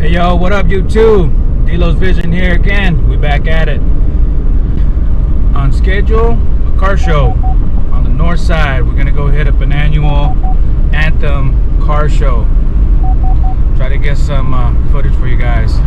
Hey yo, what up YouTube? Delo's Vision here again. We back at it. On schedule, a car show on the north side. We're gonna go hit up an annual Anthem car show. Try to get some footage for you guys.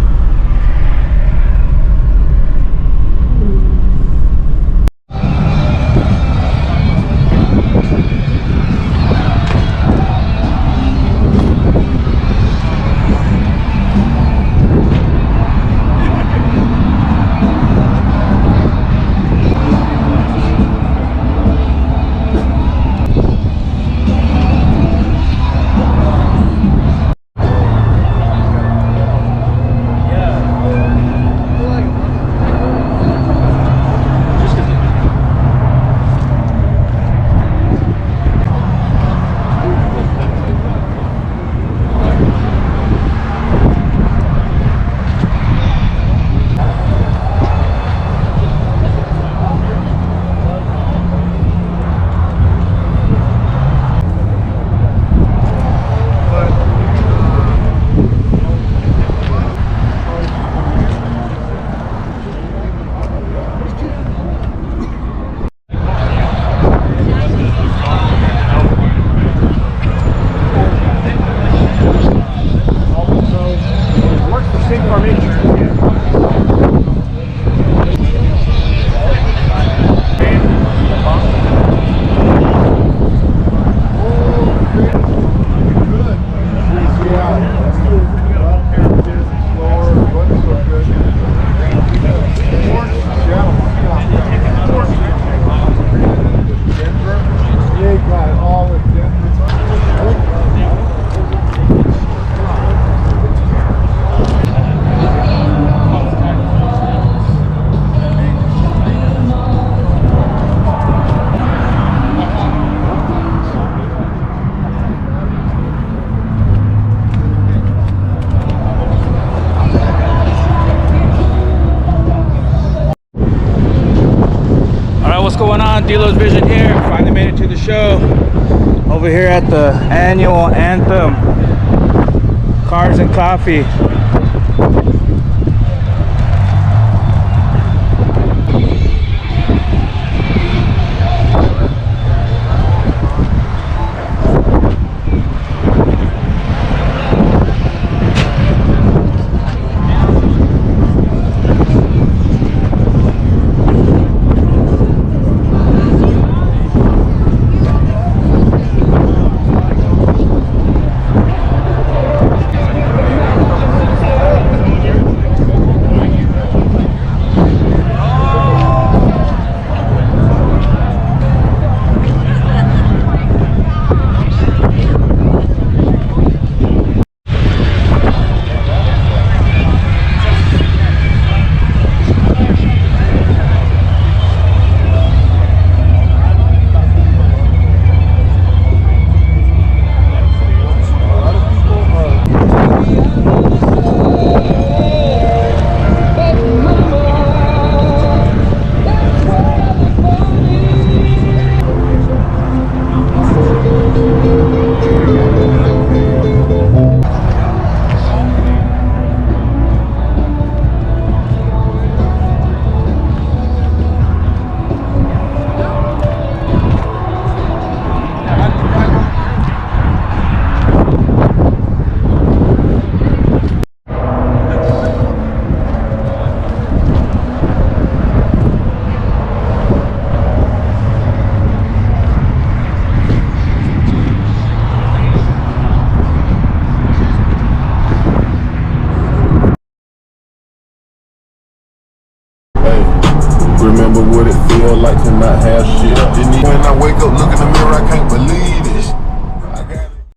What's going on? Delo's Vision here. Finally made it to the show. Over here at the annual Anthem Cars and Coffee. Remember what it feel like to not have shit. When I wake up, look in the mirror, I can't believe